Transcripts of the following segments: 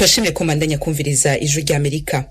Turashimye ko mandanya kumviriza ijwi rya Amerika.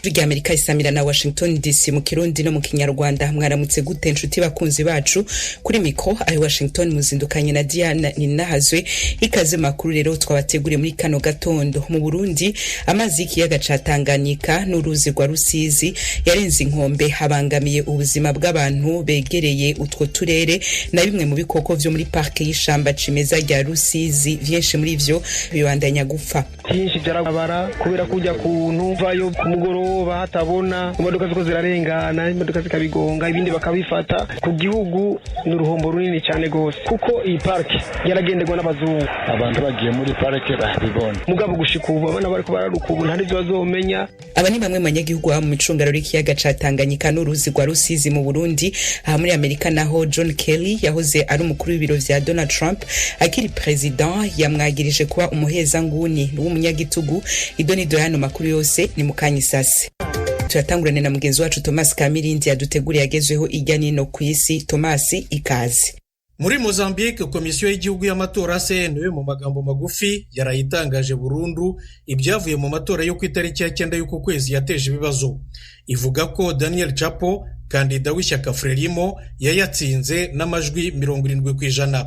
Ijwi rya Amerika isamira na Washington DC mu Kirundi no mu Kinyarwanda. Mwaramutse gute nshuti bakunzi bacu kuri mikro ayi Washington muzindukanye na Diana Ninahazwe. Ikaze makuru rero twabateguriye muri kano gatondo. Mu Burundi amazi y'ikiyaga ca Tanganyika n'uruzi rwa Rusizi yarenze inkombe habangamiye ubuzima bw'abantu begereye utwo turere na bimwe mu bikoko vyo muri parke y'ishamba cimeza rya Rusizi. Vyinshi muri vyo bibandanya gupfa. Byinshi byarabara kubera kujya kuntu vayo ku mugoroba hatabona, imodoka ziko zirarengana, imodoka zikabigonga, ibindi bakabifata. Ku gihugu n'uruhombo runini cyane gose kuko iyi parke yaragenderwa n'abazungu. Abantu bagiye muri parke bahibona mugabo gushikuba abana bariko bararukubu ntari byo bazomenya. Aba ni bamwe mu banyagihugu mu micungaro y'ikiyaga ca Tanganyika n'uruzi rwa Rusizi mu Burundi. Aha muri Amerika naho John Kelly yahoze ari umukuru w'ibiro vya Donald Trump akiri president yamwagirije kuba umuheza nguni w'umunyagitugu. Idonido hano makuru yose ni mukanyisasi. Turatangurane na mugenzi wacu Thomas Kamirindi yaduteguriye yagezweho ijya nino ku isi. Thomas, ikaze. Muri Mozambique, komisiyo y'igihugu y'amatora CNE mu magambo magufi yarayitangaje burundu ibyavuye mu matora yo ku itariki ya 9 y'uku kwezi yateje ibibazo. Ivuga ko Daniel Chapo, kandida w'ishyaka Frelimo, yayatsinze n'amajwi 70%.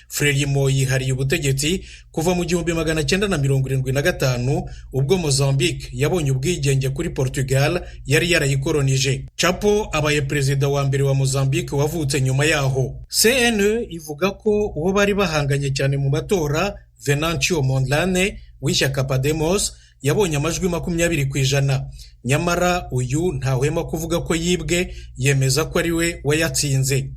Frelimo yihariye ubutegetsi kuva mu 1975 ubwo Mozambique yabonye ubwigenge kuri Portugal yari yarayikolonije. Chapo abaye perezida wa mbere wa Mozambique wavutse nyuma yaho. CNE ivuga ko uwo bari bahanganye cyane mu matora, Venancio Mondlane w'ishyaka Podemos, yabonye amajwi 20%. Nyamara uyu ntahwema kuvuga ko yibwe, yemeza ko ari we wayatsinze.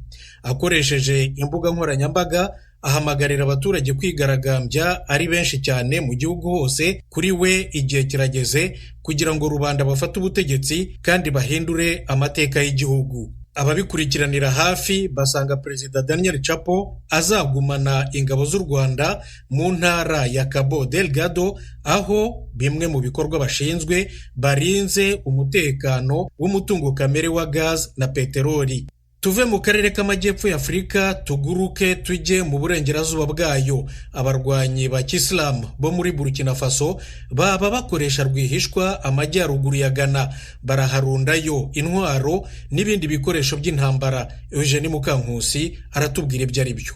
Akoresheje imbuga nkoranyambaga ahamagarira abaturage kwigaragambya ari benshi cyane mu gihugu hose. Kuri we igihe kirageze kugira ngo rubanda bafate ubutegetsi kandi bahindure amateka y'igihugu. Ababikurikiranira hafi basanga Perezida Daniel Chapo azagumana ingabo z'u Rwanda mu ntara ya Cabo Delgado, aho bimwe mu bikorwa bashinzwe barinze umutekano w'umutungo kamere wa gaz na peteroli. Tuve mu karere k'amajyepfo ya Afrika tuguruke tujye mu burengerazuba bwayo. Abarwanyi ba Kisilamu bo muri Burkina Faso baba bakoresha rwihishwa amajyaruguru ya Ghana, baraharundayo intwaro n'ibindi bikoresho by'intambara. Eugene Mukankusi aratubwira ibyo ari byo.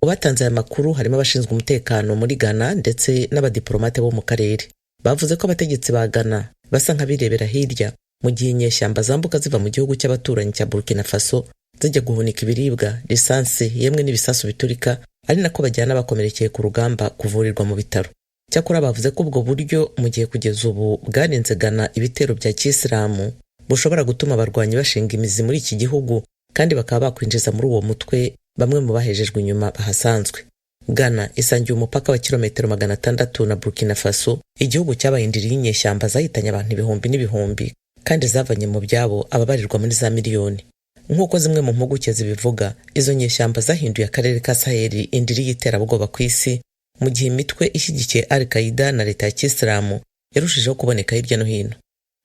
Batanze aya makuru harimo abashinzwe umutekano muri Ghana ndetse n'abadiplomate bo mu karere. Bavuze ko abategetsi ba Ghana basa nk'abirebera hirya mu gihe inyeshyamba zambuka ziva mu gihugu cy'abaturanyi cya Burkina Faso zijya guhunika ibiribwa, lisansi yemwe n'ibisasu biturika, ari nako bajyana bakomerekeye ku rugamba kuvurirwa mu bitaro. Cyakora bavuze ko ubwo buryo mu gihe kugeza ubu bwarenze Ghana ibitero bya Kisilamu bushobora gutuma abarwanyi bashinga imizi muri iki gihugu kandi bakaba bakwinjiza muri uwo mutwe bamwe mu bahejejwe inyuma bahasanzwe. Ghana isangiye umupaka wa kilometero 600 na Burkina Faso, igihugu cyabayindiriye inyeshyamba zahitanye abantu ibihumbi n'ibihumbi kandi zavanye mu byabo ababarirwa muri za miliyoni. Nk'uko zimwe mu mpuguke zibivuga, izo nyeshyamba zahinduye akarere ka Saheli indiri y'iterabwoba ku isi, mu gihe imitwe ishyigikiye Al-Qaeda na leta ya Kisilamu yarushijeho kuboneka hirya no hino.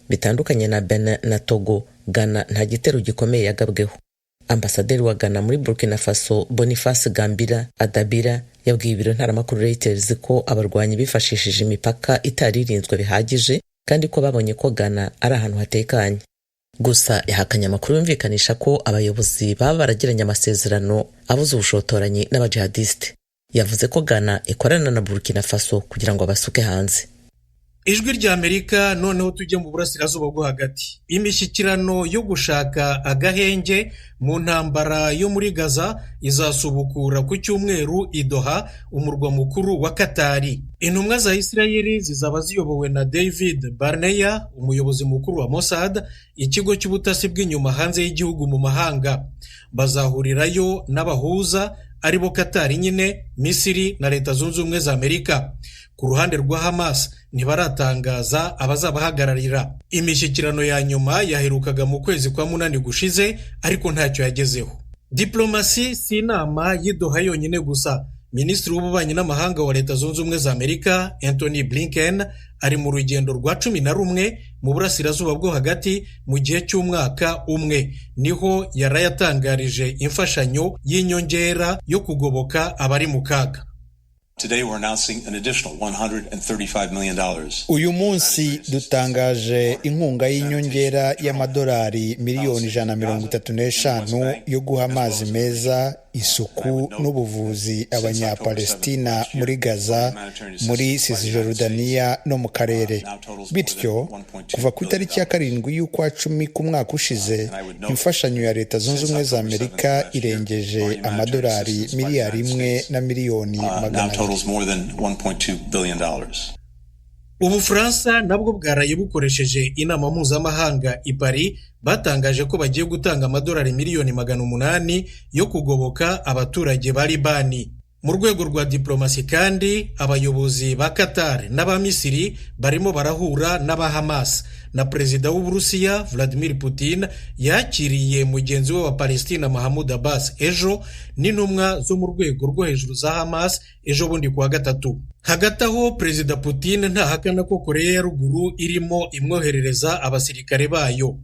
Bitandukanye na Benin na Togo, Ghana nta gitero gikomeye yagabweho. Ambasaderi wa Ghana muri Burkina Faso, Boniface Gambira Adabira, yabwiye ibiro ntaramakuru Reuters ko abarwanyi bifashishije imipaka itaririnzwe bihagije kandi ko babonye ko Ghana ari ahantu hatekanye. Gusa yahakanye amakuru yumvikanisha ko abayobozi baba baragiranye amasezerano abuza ubushotoranyi n'abajihadiste. Yavuze ko Ghana ikorana na Burkina Faso kugira ngo basuke hanze. Ijwi rya Amerika noneho tujye mu burasirazuba bwo hagati. Imishyikirano yo gushaka agahenge mu ntambara yo muri Gaza izasubukura ku cyumweru i Doha, umurwa mukuru wa Katari. Intumwa za Isirayeli zizaba ziyobowe na David Barnea, umuyobozi mukuru wa Mossad, ikigo cy'ubutasi bw'inyuma hanze y'igihugu mu mahanga. Bazahurirayo n'abahuza aribo Katari nyine, Misiri na Leta Zunze Ubumwe za Amerika. Ku ruhande rwa Hamas ntibaratangaza abazabahagararira. Imishyikirano ya nyuma yaherukaga mu kwezi kwa munani gushize, ariko ntacyo yagezeho. Diplomasi si inama y'Idoha yonyine gusa. Minisitiri w'ububanyi n'amahanga wa Leta Zunze Ubumwe za Amerika, Anthony Blinken, ari mu rugendo rwa 11 mu burasirazuba bwo hagati mu gihe cy'umwaka umwe. Niho yarayatangarije imfashanyo y'inyongera yo kugoboka abari mu kaga. Today we're announcing an additional $135 million. Uyu munsi dutangaje inkunga y'inyongera y'amadolari miliyoni 135 yo guha amazi meza, isuku n'ubuvuzi abanyapalestina muri Gaza, muri Cisjordania no mu karere. Bityo kuva ku itariki ya 7 y'ukwa 10 ku mwaka ushize, imfashanyo ya Leta Zunze Ubumwe za Amerika irengeje amadolari miliyari 1 na miliyoni $1.2 billion. Ubufaransa nabwo bwaraye bukoresheje inama mpuzamahanga i Paris batangaje ko bagiye gutanga amadolari miliyoni 800 yo kugoboka abaturage ba Libani. Mu rwego rwa diplomasi kandi abayobozi ba Qatar n'abamisiri barimo barahura n'aba Hamas, na Perezida w'Uburusiya Vladimir Putin yakiriye mugenzi we wa Palestina Mahmoud Abbas ejo n'intumwa zo mu rwego rwo hejuru za Hamas ejo bundi kuwa gatatu. Hagati aho Perezida Putin ntahakana ko Korea ya ruguru irimo imwoherereza abasirikare bayo.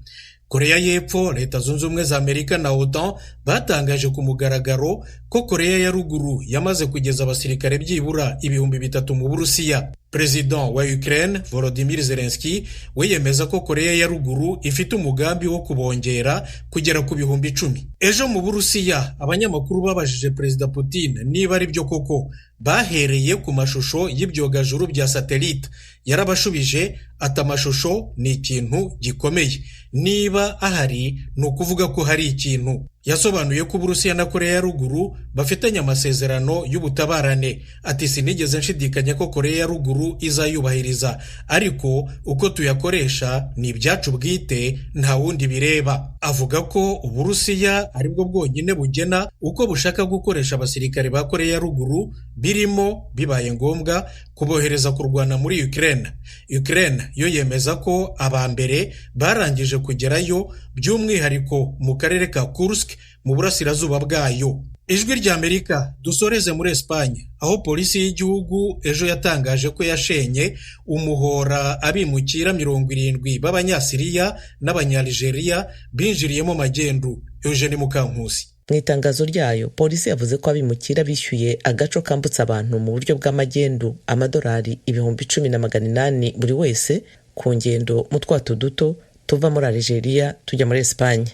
Korea y'Epfo, Leta Zunze Ubumwe za Amerika na OTAN batangaje ku mugaragaro ko Korea ya ruguru yamaze kugeza abasirikare byibura 3,000 mu Burusiya. President wa Ukraine Volodymyr Zelensky we yemeza ko Korea ya ruguru ifite umugambi wo kubongera kugera ku 10,000. Ejo mu Burusiya abanyamakuru babajije Perezida Putin niba ari byo koko bahereye ku mashusho y'ibyogajuru bya satellite. Yarabashubije ati amashusho ni ikintu gikomeye, niba ahari ni ukuvuga ko hari ikintu. Yasobanuye ko Uburusiya na Korea ya ruguru bafitanye amasezerano y'ubutabarane. Ati sinigeze nshidikanya ko Korea ya ruguru izayubahiriza, ariko uko tuyakoresha ni ibyacu bwite, nta wundi bireba. Avuga ko Uburusiya aribwo bwonyine bugena uko bushaka gukoresha abasirikare ba Korea ya ruguru, birimo bibaye ngombwa kubohereza kurwana muri Ukraine. Ukraine yo yemeza ko abambere barangije kugerayo, by'umwihariko mu karere ka Kursk mu burasirazuba bwayo. Ijwi rya Amerika dusoreze muri Espagne, aho polisi y'igihugu ejo yatangaje ko yashenye umuhora abimukira 70 b'abanyasiriya n'abanyaligeria binjiriyemo magendu. Eugene Mukankusi. Mu itangazo ryayo, polisi yavuze ko abimukira bishyuye agaco kambutsa abantu mu buryo bw'amagendu amadolari 10,800 buri wese ku ngendo mu twato duto tuva muri Algeria tujya muri Espagne.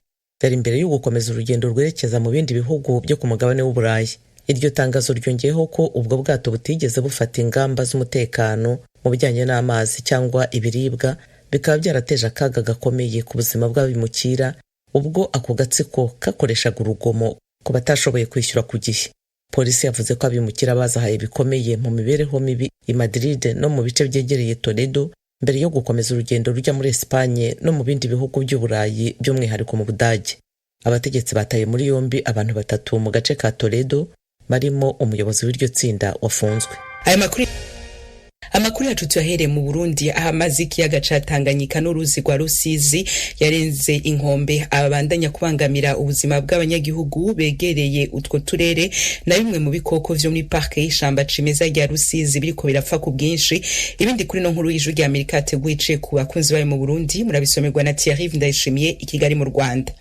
Yari imbere yo gukomeza urugendo rwerekeza mu bindi bihugu byo ku mugabane w'Uburayi. Iryo tangazo ryongeyeho ko ubwo bwato butigeze bufata ingamba z'umutekano mu bijyanye n'amazi cyangwa ibiribwa, bikaba byarateje akaga gakomeye ku buzima bw'abimukira ubwo ako gatsiko kakoreshaga urugomo ku batashoboye kwishyura ku gihe. Polisi yavuze ko abimukira bazahaye bikomeye mu mibereho mibi i Madrid no mu bice byegereye Toledo mbere yo gukomeza urugendo rujya muri Espagne no mu bindi bihugu by'Uburayi by'umwihariko mu Budage. Abategetsi bataye muri yombi abantu 3 mu gace ka Toledo, barimo umuyobozi w'iryo tsinda wafunzwe. Amakuru yacu tuyahereye mu Burundi, aho amazi y'ikiyaga ca Tanganyika n'uruzi rwa Rusizi yarenze inkombe abandanya kubangamira ubuzima bw'abanyagihugu begereye utwo turere, na bimwe mu bikoko vyo muri parke y'ishamba cimeza rya Rusizi biriko birapfa ku bwinshi. Ibindi kuri no nkuru y'Ijwi rya Amerika yateguye ice ku bakunzi bayo mu Burundi, murabisomerwa na Thierry Ndayishimiye i Kigali mu Rwanda.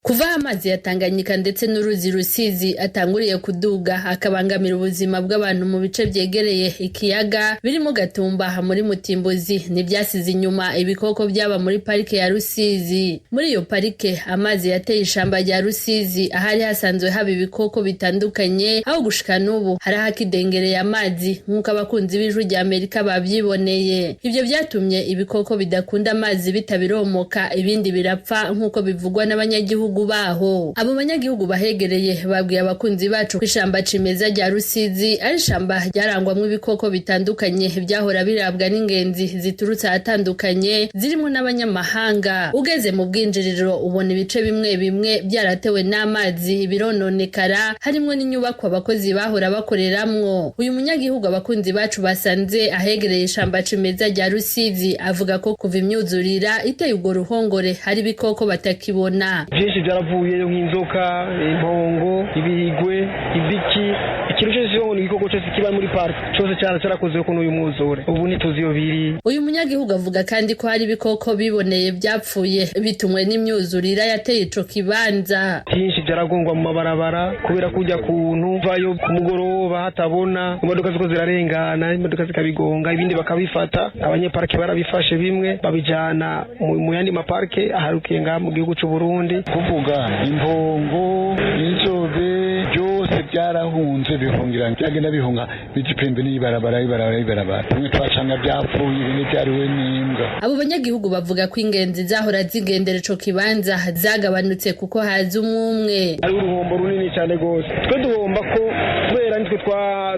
Kuva amazi ya Tanganyika ndetse n'uruzi Rusizi atanguriye kuduga akabangamira ubuzima bw'abantu mu bice byegereye ikiyaga birimo Gatumba muri Mutimbuzi, n'ibyasize inyuma ibikoko byaba muri parike ya Rusizi. Muri iyo parike amazi yateye ishamba rya Rusizi ahari hasanzwe haba ibikoko bitandukanye, aho gushika n'ubu hari hakidengereye amazi nk'uko abakunzi b'Ijwi rya Amerika babyiboneye. Ibyo byatumye ibikoko bidakunda amazi bitabiromoka, ibindi birapfa nk'uko bivugwa n'abanyagihugu baho. Abo banyagihugu bahegereye babwiye abakunzi bacu ko ishamba cimeza rya Rusizi ari ishamba ryarangwamwe ibikoko bitandukanye byahora birabwa n'ingenzi ziturutse ahatandukanye zirimo n'abanyamahanga. Ugeze mu bwinjiriro ubona ibice bimwe bimwe byaratewe n'amazi birononekara, harimo n'inyubako abakozi bahora bakoreramwo. Uyu munyagihugu abakunzi bacu basanze ahegereye ishamba cimeza rya Rusizi avuga ko kuva imyuzurira iteye ubwo ruhongore hari ibikoko batakibona. Byinshi byinshi byaravuyeyo nk'inzoka, impongo, ibigwe, ibiki, ikintu cyose cyo mu gikoko cyose kiba muri park cyose cyarakozeho ko n'uyu mwuzure. Ubu ntituzi iyo biri. Uyu munyagihugu avuga kandi ko hari ibikoko biboneye byapfuye bitumwe n'imyuzurira yateye ico kibanza. Byinshi byaragongwa mu mabarabara kubera kujya kuntu vayo ku mugoroba hatabona, imodoka ziko zirarengana, imodoka zikabigonga, ibindi bakabifata. Abanyeparke barabifashe bimwe babijana mu yandi maparke aharukiye ngaha mu gihugu cy'u Burundi. Kuvuga impongo, inzobe byose byarahunze bihungira byagenda bihunga bijipembe n'ibarabara. Bimwe twacanga byapfuye, ibindi byariwe n'imbwa. Abo banyagihugu bavuga ko ingenzi zahora zigendera ico kibanza zagabanutse kuko haza umwe. Ari uruhombo runini cyane gose. Twe duhomba ko kubera nitwe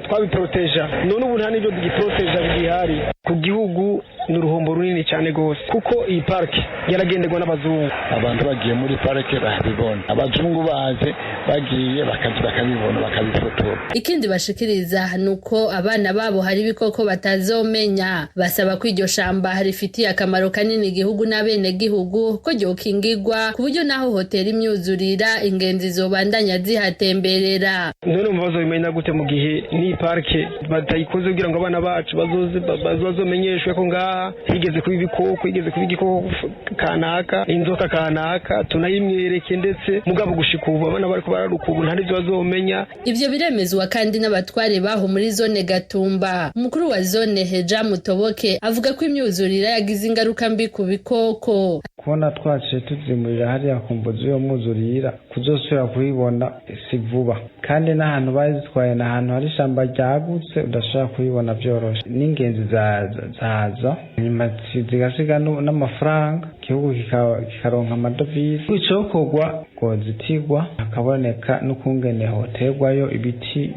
twabiproteja. None ubu nta n'ibyo digiproteja bihari. Ku gihugu ni uruhombo runini cyane gose kuko iyi parke yaragenderwa n'abazungu. Abantu bagiye muri parke babibona, abazungu baje bagiye bakabibona bakabifotora. Ikindi bashikiriza nuko abana babo hari ibikoko batazomenya. Basaba ko iryo shamba rifitiye akamaro kanini igihugu n'abene gihugu ko ryokingirwa ku buryo naho hoteli imyuzurira ingenzi zobandanya zihatemberera. None mubazo bimenya gute mu gihe ni parke batayikoze kugira ngo abana bacu bazomenyeshwe ko ngaha higeze kuba ibikoko, higeze kuba igikoko kanaka, inzoka kanaka, tunayimwereke ndetse mugabo gushika ubu abana bariko bararuka ubu nta n'ivyo bazomenya. Ivyo biremezwa kandi n'abatware baho muri zone Gatumba. Umukuru wa zone Heja Mutoboke avuga ko imyuzurira yagize ingaruka mbi ku bikoko. Kubona twaciye tuzimurira hariya ku mbuzi yo mwuzurira kuzosubira kubibona si vuba, kandi n'ahantu bazitwaye n'ahantu hari ishamba ryagutse udashobora kubibona byoroshe. N'ingenzi zaza nyuma zigasiga n'amafaranga, igihugu kikaronka amadovize. Icokorwa ngo zitigwa hakaboneka n'ukungene hoterwayo ibiti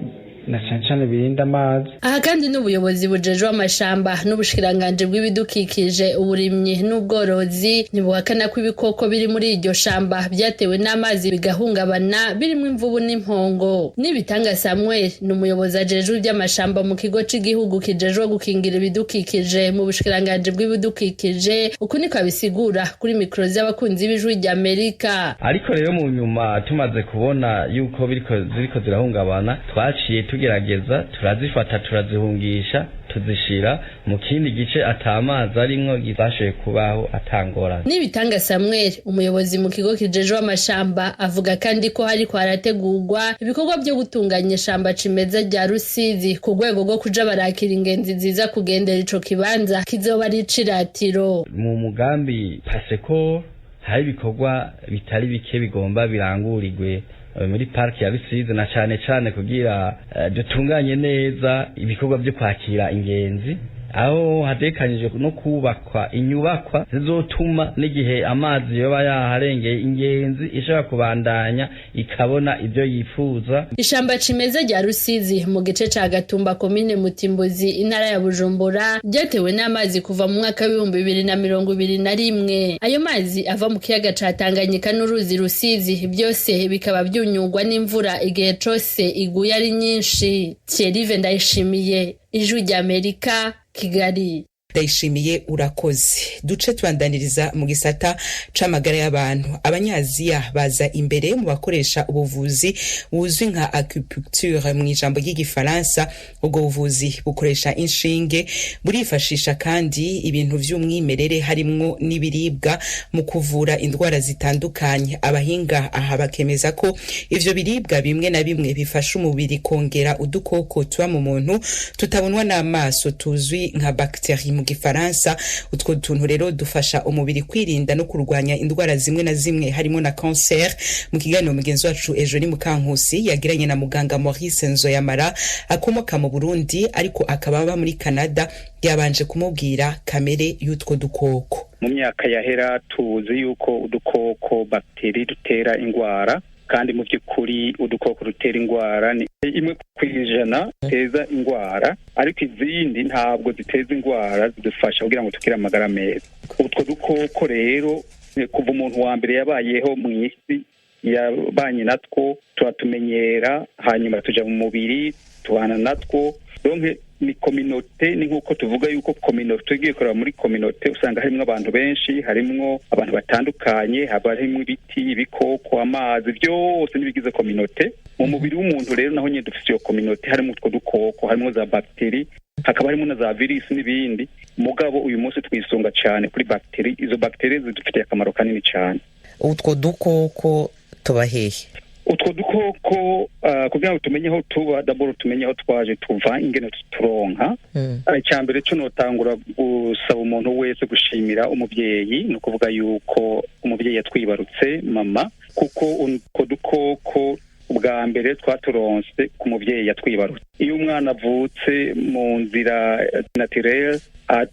na cyane birinda amazi. Aha kandi n'ubuyobozi bujejwe amashamba n'ubushikiranganje bw'ibidukikije, uburimyi n'ubworozi ntibuhakana ko ibikoko biri muri iryo shamba byatewe n'amazi bigahungabana birimo imvubu n'impongo. Nibitanga Samuel ni umuyobozi ajejwe iby'amashamba mu kigo cy'igihugu kijejwe gukingira ibidukikije mu bushikiranganje bw'ibidukikije. Uku niko abisigura kuri mikoro z'abakunzi b'ijwi ry'Amerika. Ariko rero mu nyuma tumaze kubona yuko ziriko zirahungabana, twaciye tugerageza turazifata turazihungisha tuzishira mu kindi gice atamazi arimwo gifashe kubaho atangorana. Nibitanga Samuel umuyobozi mu kigo kijejwe amashamba avuga kandi ko hari kwarategurwa ibikorwa byo gutunganya ishamba cimeza rya Rusizi ku rwego rwo kuja barakira ingenzi ziza kugendera ico kibanza kizoba ari iciratiro. Mu mugambi Paseko hari ibikorwa bitari bike bigomba birangurirwe muri park ya Rusizi na cyane kugira dutunganye neza ibikorwa byo kwakira ingenzi, aho hatekanije no kubakwa inyubakwa zizotuma n'igihe amazi yoba yaharengeye ingenzi ishaka kubandanya ikabona ibyo yifuza. Ishamba cimeza rya Rusizi mu gice ca Gatumba komine Mutimbuzi intara ya Bujumbura ryatewe n'amazi kuva mu mwaka wa 2021. Ayo mazi ava mu kiyaga ca Tanganyika n'uruzi Rusizi byose bikaba byunyugwa n'imvura igihe cose iguye ari nyinshi. Thierry Ndayishimiye, Ijwi ry'Amerika, Kigali. Ndayishimiye urakoze. Duce twandaniriza mu gisata c'amagara y'abantu. Abanyaziya baza imbere mu bakoresha ubuvuzi buzwi nka acupuncture mu ijambo ry'igifaransa. Ubwo buvuzi bukoresha inshinge, burifashisha kandi ibintu vy'umwimerere harimwo n'ibiribwa mu kuvura indwara zitandukanye. Abahinga aha bakemeza ko ivyo biribwa bimwe na bimwe bifasha umubiri kongera udukoko tuba mu muntu tutabonwa n'amaso tuzwi nka bakteri mu gifaransa. Utwo tuntu rero dufasha umubiri kwirinda no kurwanya indwara zimwe na zimwe harimo na cancer. Mu kiganiro mugenzi wacu Ejonie Mukankusi yagiranye na muganga Maurice Nzoyamara akomoka mu Burundi ariko akaba aba muri Canada, yabanje kumubwira kamere y'utwo dukoko. Mu myaka yahera tuzi yuko udukoko bakteri dutera ingwara, kandi mu by'ukuri udukoko rutera ingwara ni 1% ziteza ingwara, ariko izindi ntabwo ziteza ingwara, zidufasha kugira ngo tukire amagara meza. Utwo dukoko rero kuva umuntu wa mbere yabayeho mu isi yabanye natwo turatumenyera, hanyuma tuja mu mubiri tubana natwo. Donc ni kominote, ni nk'uko tuvuga yuko kominote igiye kureba muri kominote usanga harimo abantu benshi, harimo abantu batandukanye, harimo ibiti, ibikoko, amazi, byose nibigize kominote. Mu mubiri w'umuntu rero naho nyine dufite iyo kominote, harimo utwo dukoko, harimo za bakteri, hakaba harimo na za virusi n'ibindi. Mugabo uyu munsi twisunga cyane kuri bakteri. Izo bakteri zidufitiye akamaro kanini cyane. Utwo dukoko tuba hehe? Utwo dukoko kugira ngo tumenye aho tuba, d'abord tumenye aho twaje tuva, ingene turonka. Icyambere cyo notangura gusaba umuntu wese gushimira umubyeyi, no kuvuga yuko umubyeyi yatwibarutse mama, kuko utwo dukoko ubwa mbere twaturonse ku mubyeyi yatwibarutse. Iyo umwana avutse mu nzira naturelle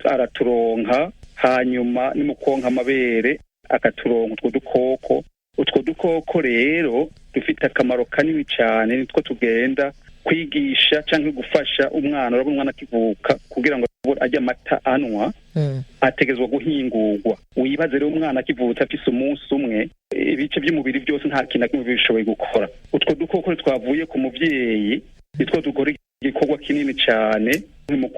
araturonka, hanyuma ni mu konka amabere akaturonka utwo dukoko. Utwo dukoko rero dufite akamaro kanini cyane, nitwo tugenda kwigisha cyangwa gufasha umwana. Urabona umwana akivuka kugira ngo ajye amata anywa, ategezwa guhingurwa. Wibaze rero umwana akivutse afise umunsi umwe, ibice by'umubiri byose nta kintu kimwe bishoboye gukora. Utwo dukoko twavuye ku mubyeyi nitwo dukora igikorwa kinini cyane mu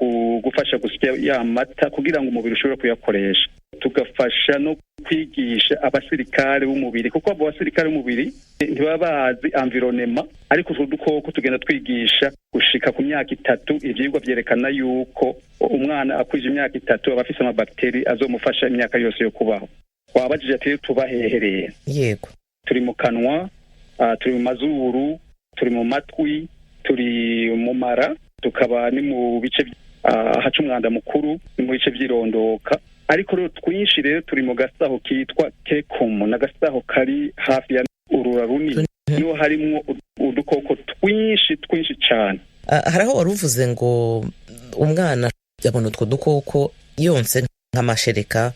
gufasha gusya ya mata kugira ngo umubiri ushobore kuyakoresha. Tugafasha no kwigisha abasirikare b'umubiri, kuko abo basirikare b'umubiri ntibaba bazi environnement, ariko utwo dukoko tugenda twigisha gushika ku myaka 3. Ivyigwa vyerekana yuko umwana akwije imyaka 3 aba afise amabakteri azomufasha imyaka yose yo kubaho. Wabajije ati tuba hehereye? Yego, turi mu kanwa, turi mu mazuru, turi mu matwi, turi mu mara, tukaba ni mu bice haca umwanda mukuru, ni mu bice by'irondoka. Ariko rero twinshi rero turi mu gasaho kitwa cecum, n'agasaho kari hafi ya urura runini, niho harimo udukoko twinshi cyane. Haraho waruvuze ngo umwana yabona utwo dukoko yonse nk'amashereka.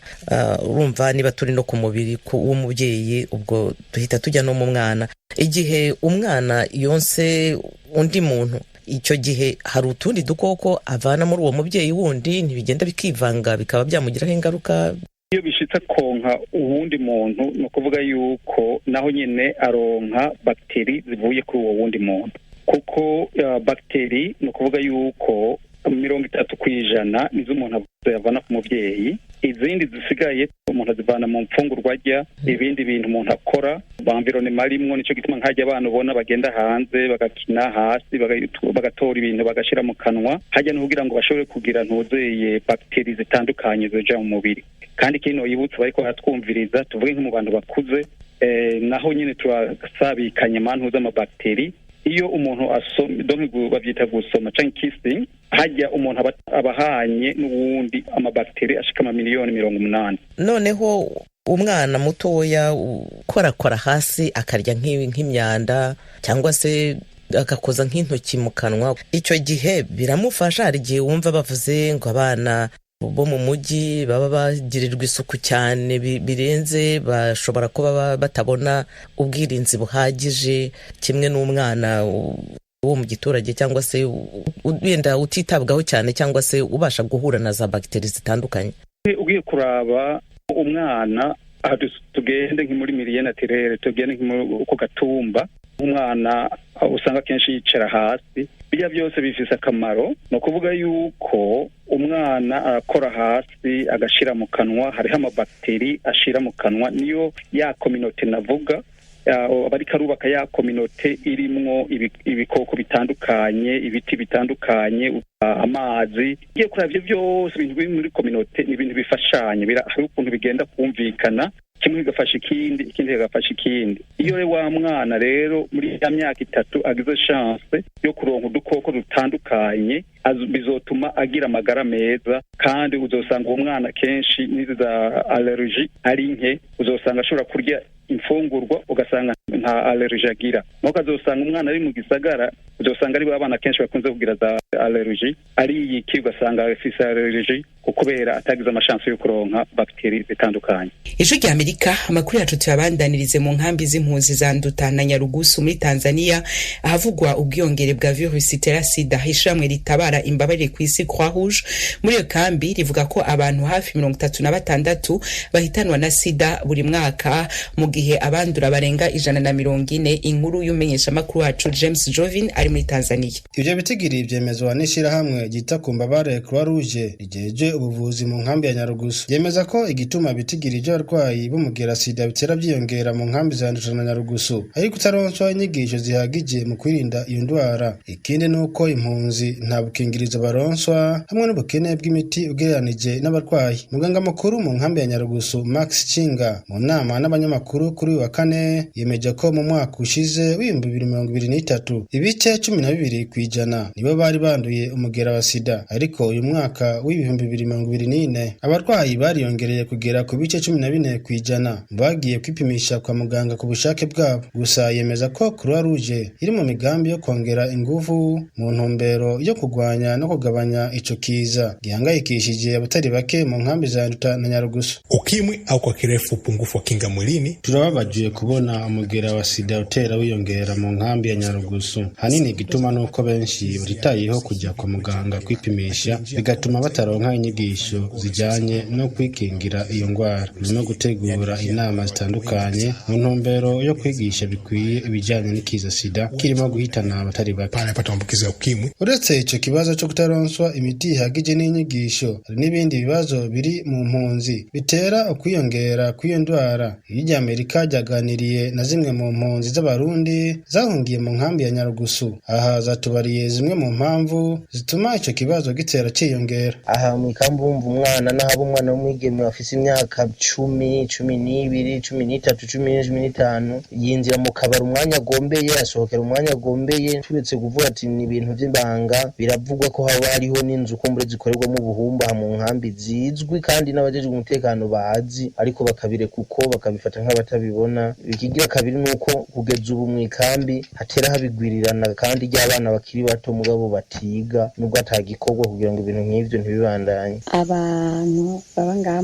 Urumva niba turi no ku mubiri w'umubyeyi, ubwo duhita tujya no mu mwana. Igihe umwana yonse undi muntu, icyo gihe hari utundi dukoko avana muri uwo mubyeyi wundi, ntibigenda bikivanga bikaba byamugiraho ingaruka? Iyo bishitse konka uwundi muntu, no kuvuga yuko naho nyine aronka bakteri zivuye kuri uwo wundi muntu, kuko bakteri no kuvuga yuko 30% nizo umuntu yavana ku mubyeyi, izindi zisigaye umuntu azivana mu mfungurwa arya, ibindi bintu umuntu akora, environnement rimwe. Nico gituma nkajya abantu ubona bagenda hanze bagakina hasi, bagatora ibintu bagashira mu kanwa, hajya no kugira ngo bashobore kugira ntuzeye bakteri zitandukanye zoja mu mubiri. Kandi kino yibutse bariko hatwumviriza, tuvuge nko mu bantu bakuze, naho nyine turasabikanye amantu z'amabakteri. Iyo umuntu asoma, donc bavyita gusoma cyangwa kissing, hajya umuntu abahanye n'uwundi amabakteri ashika 80,000,000. Noneho umwana mutoya korakora hasi akarya nk'imyanda cyangwa se agakoza nk'intoki mu kanwa, icyo gihe biramufasha? Hari igihe wumva bavuze ngo abana bo mu mujyi baba bagirirwa isuku cyane birenze, bashobora kuba batabona ubwirinzi buhagije, kimwe n'umwana wo mu giturage cyangwa se wenda utitabwaho cyane cyangwa se ubasha guhura na za bakteri zitandukanye. Ugiye kuraba umwana, tugende nk'imuri milieu naturelle, tugende nk'uko gatumba, umwana usanga kenshi yicara hasi. Bijya byose bifise akamaro, no kuvuga yuko umwana arakora hasi agashira mu kanwa, hariho amabakteri ashira mu kanwa, niyo ya communauté navuga, abari karubaka ya communauté irimwo ibikoko bitandukanye, ibiti bitandukanye, amazi. Igiye kuravye byose ibintu biri muri communauté ni ibintu bifashanye, hari ukuntu bigenda kumvikana, kimwe kigafasha ikindi, ikindi kigafasha ikindi. Iyo rero wa mwana rero muri ya myaka 3 agize chance yo kuronka udukoko dutandukanye, bizotuma agira amagara meza, kandi uzosanga uwo mwana kenshi n'iza allergie ari nke, uzosanga ashobora kurya imfungurwa ugasanga nta allergie agira. Nuko azosanga umwana ari mu gisagara, uzosanga ari abana kenshi bakunze kugira za allergie, ari iki ugasanga afise allergie kubera atagize amashansi yo kuronka bakteri zitandukanye. Ijwi rya Amerika, amakuru yacu tuyabandanirize mu nkambi z'impunzi za Nduta na Nyarugusu muri Tanzania, ahavugwa ubwiyongere bwa virusi itera sida. Ishamwe ritabara imbabare ku isi Croix Rouge muri iyo kambi rivuga ko abantu hafi 36 bahitanwa na sida buri mwaka, mu gihe abandura barenga 140. Inkuru y'umenyeshamakuru wacu James Jovin ari muri Tanzania. Ivyo bitigiri vyemezwa n'ishirahamwe ryita ku mbabare Croix Rouge rijeje ubuvuzi mu nkambi ya Nyarugusu. Yemeza ko igituma bitigiri vy'abarwayi b'umugera sida bitera vyiyongera mu nkambi za Nduta na Nyarugusu ariko utaronswa inyigisho zihagije mu kwirinda iyo ndwara. Ikindi nuko impunzi nta bukingirizo baronswa hamwe n'ubukene bw'imiti ugereranije n'abarwayi. Muganga mukuru mu nkambi ya Nyarugusu Max Chinga mu nama n'abanyamakuru kuri wa kane yemeje ko mu mwaka ushize w'2023 ibice 12% nibo bari banduye umugera wa sida, ariko uyu mwaka w'2024 abarwayi bariyongereye kugera ku bice 14% bagiye kwipimisha kwa muganga ku bushake bwabo. Gusa yemeza ko Croix Rouge iri mu migambi yo kongera ingufu mu ntumbero yo kugwanya no kugabanya ico kiza gihangayikishije abatari bake mu nkambi za Nduta na Nyarugusu. Ukimwi au kwa kirefu upungufu wa kinga mwilini. Turababajiye kubona umugera wa sida utera wiyongera mu nkambi ya Nyarugusu. Hanini gituma nuko benshi baritayeho kujya kwa muganga kwipimisha, bigatuma bataronka inyigisho zijanye no kwikingira iyo ndwara no gutegura inama zitandukanye mu ntumbero yo kwigisha bikwiye ibijanye n'ikiza sida kirimo guhitana abatari bake. Uretse ico kibazo cyo kutaronswa imiti ihagije n'inyigisho, hari n'ibindi bibazo biri mu mpunzi bitera ukwiyongera kw'iyo ndwara. Irya Amerika ryaganiriye na zimwe mu mpunzi z'abarundi zahungiye mu nkambi ya Nyarugusu. Aha zatubariye zimwe mu mpamvu zituma ico kibazo gitera ciyongera. Aha mu ikambi bumva umwana n'abo umwana w'umwigeme afise imyaka 10, 12, 13, 14, 15 yinjira mu kabari umwanya agombeye, asohokera umwanya agombeye. Turetse kuvuga ati ni ibintu by'ibanga, biravugwa ko haba hariho n'inzu kumbure zikorerwamo ubuhumba mu nkambi zizwi kandi n'abajejwe umutekano bazi, ariko bakabireka uko bakabifata nk'abatabibona. Ikigira kabiri nuko kugeza ubu mu ikambi hatera habigwirirana kandi ry'abana bakiri bato mugabo batiga nubwo atagikorwa kugira ngo ibintu nk'ivyo ntibibandanye. Abantu baba ngaha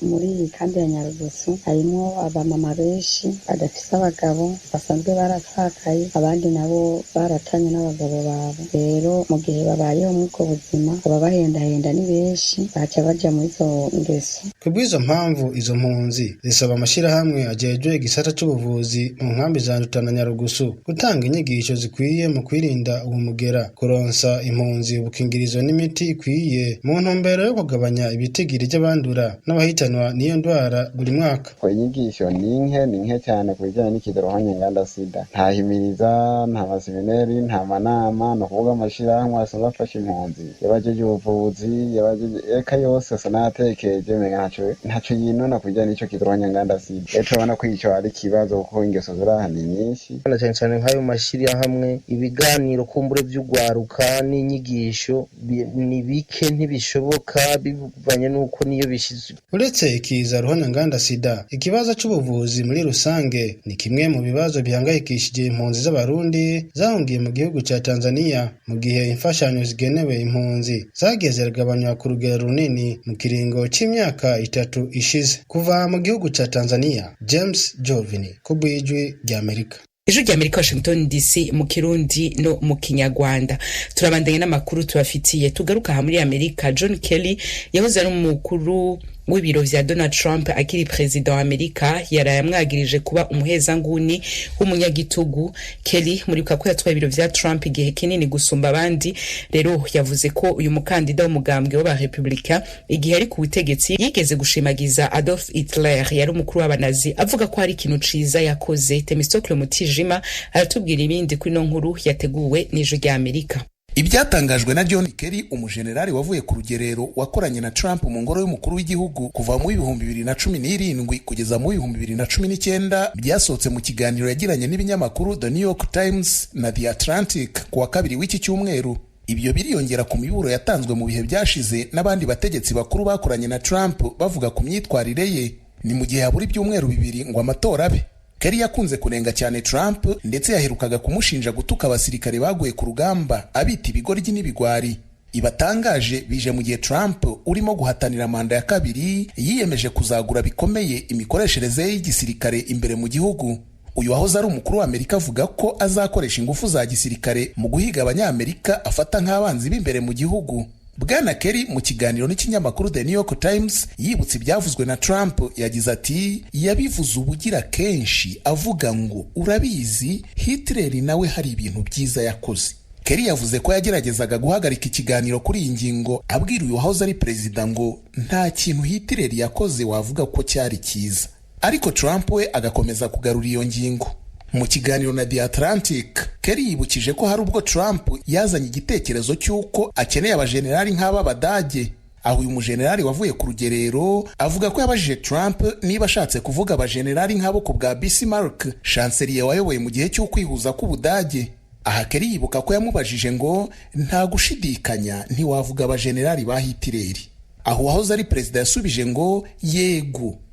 muri iyi kambi ya Nyarugusu harimo abamama benshi badafise abagabo basanzwe barapfakaye, abandi nabo baratanye n'abagabo babo. Rero mu gihe babayeho muri ubwo buzima baba bahendahenda ni benshi, baca baja muri izo ngeso. Kubw'izo mpamvu izo mpunzi zisaba amashirahamwe ajejwe igisata c'ubuvuzi mu nkambi za Nduta na Nyarugusu gutanga inyigisho zikwiye mu kwirinda uwo mugera, kuronsa impunzi ubukingirizo n'imiti ikwiye mu ntumbero yo kugabanya ibitigiri by'abandura n'abahitanwa n'iyo ndwara buri mwaka. Inyigisho ni nke cyane ku bijyanye n'ikidarohanya nganda sida. Nta himiriza, nta maseminari, nta manama, no kuvuga amashirahamwe asanzwe afasha impunzi yabajeje ubuvuzi, yabajeje eka yose asa n'atekereje menga ntaco yinona ku bijyanye n'ico kidarohanya nganda sida. Rero turabona ko ico ari ikibazo kuko ingeso zirahana nyinshi. Cyane cyane nk'ayo mashirahamwe, ibiganiro kumbure vy'ugwaruka n'inyigisho ni bike, ntibishoboka bivanye nuko niyo bishizwe. Uretse ikiza ruhanya nganda sida, ikibazo c'ubuvuzi muri rusange ni kimwe mu bibazo bihangayikishije impunzi z'abarundi zahungiye mu gihugu ca Tanzania, mu gihe imfashanyo zigenewe impunzi zageze ziragabanywa ku rugero runini mu kiringo c'imyaka 3 ishize. Kuva mu gihugu ca Tanzania, James Jovini, kubwijwi rya Amerika. Ijwi rya Amerika, Washington DC, mu Kirundi no mu Kinyarwanda. Turabandanya n'amakuru tubafitiye. Tugaruka muri Amerika. John Kelly yahoze ari umukuru w'ibiro vya Donald Trump akiri president wa Amerika yarayamwagirije kuba umuhezanguni w'umunyagitugu. Kelly muri ko yatwaye ibiro vya Trump igihe kinini gusumba abandi, rero yavuze ko uyu mukandida w'umugambwe w'aba Republika igihe ari ku butegetsi yigeze gushimagiza Adolf Hitler yari umukuru w'abanazi, avuga ko hari ikintu ciza yakoze. Temistokle Mutijima aratubwira ibindi kuri no nkuru yateguwe n'Ijwi rya Amerika. Ibyatangajwe na John Kelly, umujenerali wavuye ku rugerero wakoranye na Trump mu ngoro y'umukuru w'igihugu kuva mu 2017 kugeza mu 2019, byasohotse mu kiganiro yagiranye n'ibinyamakuru The New York Times na The Atlantic kuwa kabiri w'iki cyumweru. Ibyo biriyongera ku miburo yatanzwe mu bihe byashize n'abandi bategetsi bakuru bakoranye na Trump bavuga ku myitwarire ye. Ni mu gihe habura ibyumweru bibiri ngo amatora abe. Kelly yakunze kunenga cyane Trump ndetse yaherukaga kumushinja gutuka abasirikare baguye ku rugamba abita ibigoryi n'ibigwari. Ibatangaje bije mu gihe Trump urimo guhatanira manda ya kabiri yiyemeje kuzagura bikomeye imikoreshereze y'igisirikare imbere mu gihugu. Uyu wahoze ari umukuru wa Amerika avuga ko azakoresha ingufu za gisirikare mu guhiga abanyamerika afata nk'abanzi b'imbere mu gihugu. Bwana Kerry mu kiganiro n'ikinyamakuru The New York Times yibutse ibyavuzwe na Trump yagize ati yabivuze ubugira kenshi avuga ngo urabizi Hitler nawe hari ibintu byiza yakoze. Kerry yavuze ko yageragezaga guhagarika ikiganiro kuri iyi ngingo abwira uyu wahoze ari perezida ngo nta kintu Hitler yakoze wavuga ko cyari cyiza, ariko Trump we agakomeza kugarura iyo ngingo. Mu kiganiro na The Atlantic, Kerry yibukije ko hari ubwo Trump yazanye igitekerezo cy'uko akeneye abajenerali nk'aba Badage. Aho uyu mujenerali wavuye ku rugerero avuga ko yabajije Trump niba ashatse kuvuga abajenerali nk'abo ku bwa Bismarck, chancelier wayoboye mu gihe cyo kwihuza k'Ubudage. Aha Kerry yibuka ko yamubajije ngo nta gushidikanya ntiwavuga abajenerali ba Hitler. Aho wahoze ari perezida yasubije ngo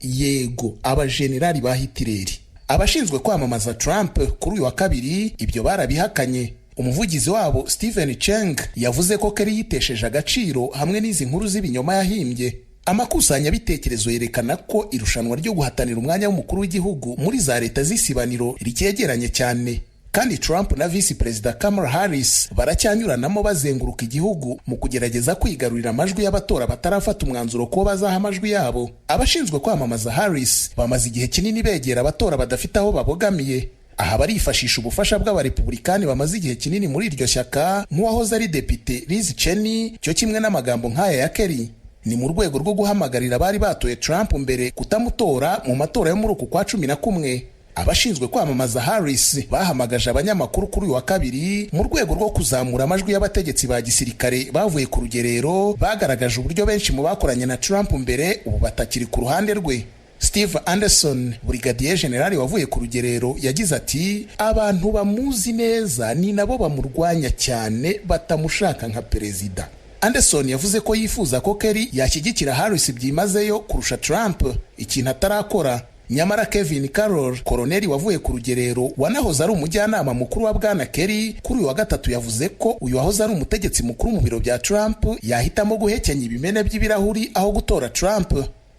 yego abajenerali ba Hitler. Abashinzwe kwamamaza Trump kuri uyu wa kabiri ibyo barabihakanye. Umuvugizi wabo Stephen Cheng yavuze ko Kerry yitesheje agaciro hamwe n'izi nkuru z'ibinyoma yahimbye. Amakusanyabitekerezo yerekana ko irushanwa ryo guhatanira umwanya w'umukuru w'igihugu muri za leta z'isibaniro rikegeranye cyane, kandi Trump na Vice Perezida Kamala Harris baracyanyuranamo bazenguruka igihugu mu kugerageza kwigarurira amajwi y'abatora batarafata umwanzuro ko bazaha amajwi yabo. Abashinzwe kwamamaza Harris bamaze igihe kinini begera abatora badafite aho babogamiye. Aha barifashisha ubufasha bw'abarepublikani bamaze igihe kinini muri iryo shyaka nk'uwahoze ari depite Liz Cheney, cyo kimwe n'amagambo nk'aya ya Kerry. Ni mu rwego rwo guhamagarira abari batoye Trump mbere kutamutora mu matora yo muri uku kwa 11. Abashinzwe kwamamaza Harris bahamagaje abanyamakuru kuri uyu wa kabiri mu rwego rwo kuzamura amajwi y'abategetsi ba gisirikare bavuye ku rugerero bagaragaje uburyo benshi mu bakoranye na Trump mbere ubu batakiri ku ruhande rwe. Steve Anderson, Brigadier General wavuye ku rugerero, yagize ati abantu bamuzi neza ni nabo bamurwanya cyane batamushaka nka perezida. Anderson yavuze ko yifuza ko Kerry yashyigikira Harris byimazeyo kurusha Trump, ikintu atarakora. Nyamara Kevin Carroll, koloneli wavuye ku rugerero wanahoze ari umujyanama mukuru wa Bwana Kerry, kuri uyu wa gatatu yavuze ko uyu wahoze ari umutegetsi mukuru mu biro bya Trump yahitamo guhekenya ibimene by'ibirahuri aho gutora Trump.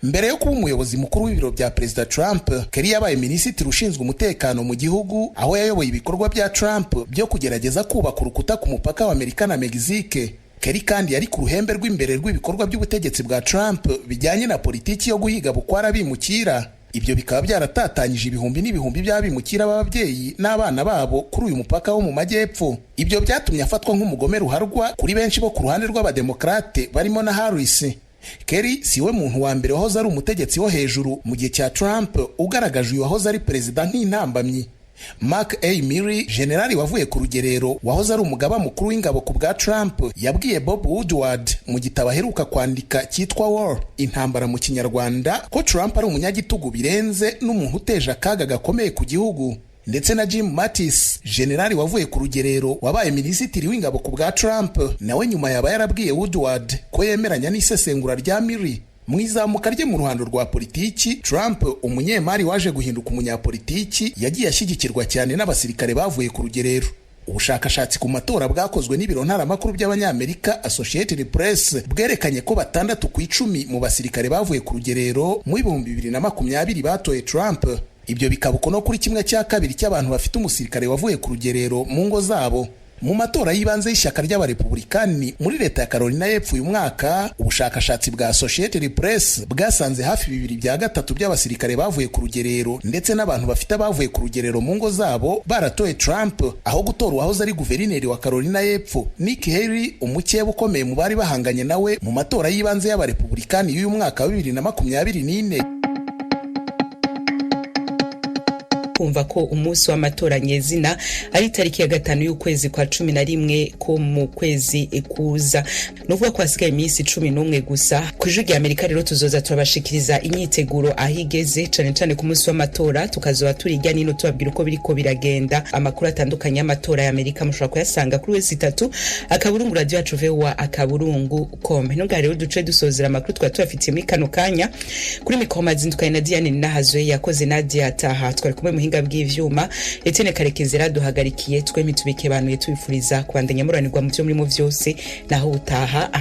Mbere yo kuba umuyobozi mukuru w'ibiro bya Perezida Trump, Kerry yabaye minisitiri ushinzwe umutekano mu gihugu, aho yayoboye ibikorwa bya Trump byo kugerageza kubaka urukuta ku mupaka wa Amerika na Mexique. Kerry kandi yari ku ruhembe rw'imbere rw'ibikorwa by'ubutegetsi bwa Trump bijyanye na politiki yo guhiga bukwara bimukira. Ibyo bikaba byaratatanyije ibihumbi n'ibihumbi by'abimukira b'ababyeyi n'abana babo kuri uyu mupaka wo mu majyepfo. Ibyo byatumye afatwa nk'umugome ruharwa kuri benshi bo ku ruhande rw'abademokrate barimo na Harris. Kerry siwe muntu wa mbere wahoze ari umutegetsi wo hejuru mu gihe cya Trump ugaragaje uyu wahoze ari perezida nk'intambamyi. Mark A. Milley, generali wavuye ku rugerero wahoze ari umugaba mukuru w'ingabo ku bwa Trump, yabwiye Bob Woodward mu gitabo aheruka kwandika cyitwa War, intambara mu Kinyarwanda, ko Trump ari umunyagitugu birenze n'umuntu uteje akaga gakomeye ku gihugu. Ndetse na Jim Mattis, generali wavuye ku rugerero wabaye minisitiri w'ingabo ku bwa Trump, nawe nyuma yaba yarabwiye Woodward ko yemeranya n'isesengura rya Milley. Mu izamuka rye mu ruhando rwa politiki, Trump, umunyemari waje guhinduka umunyapolitiki, yagiye ashyigikirwa cyane n'abasirikare bavuye ku rugerero. Ubushakashatsi ku matora bwakozwe n'ibiro ntaramakuru by'abanyamerika Associated Press bwerekanye ko 6 ku 10 mu basirikare bavuye ku rugerero mu 2020 batoye Trump. Ibyo bikabuko no kuri 1/2 cy'abantu bafite umusirikare wavuye ku rugerero mu ngo zabo. Mu matora y'ibanze y'ishyaka ry'abarepublikani muri leta ya Carolina y'Epfo uyu mwaka, ubushakashatsi bwa Associated Press bwasanze hafi 2/3 by'abasirikare bavuye ku rugerero ndetse n'abantu bafite abavuye ku rugerero mu ngo zabo baratoye Trump, aho gutora uwahoze ari guverineri wa Carolina y'Epfo Nikki Haley, umukeba ukomeye mu bari bahanganye nawe mu matora y'ibanze y'abarepublikani y'uyu mwaka wa 2024. kumva ko umunsi w'amatora nyezina ari tariki ya 5 y'ukwezi kwa 11 ko mu kwezi kuza, nuvuga ko hasigaye iminsi 11 gusa. Kujwi rya Amerika rero tuzoza turabashikiriza imyiteguro ahigeze cyane cyane ku munsi w'amatora, tukazoba turijya nino tubabwira uko biriko biragenda. Amakuru atandukanye y'amatora ya Amerika mushobora kuyasanga kuri wese 3 akaburungu radio yacu VOA akaburungu.com. Ntunga rero duce dusozera amakuru twatufitiye muri kano kanya kuri mikoma zindukanye na Diane Nahazwe, yakoze Nadia Taha, twari kumwe muhinga bw'ivyuma Etienne Karekezera duhagarikiye, twemi tubike banuye tubifuriza kubandanya muranirwa mu byo muri mu vyose naho utaha.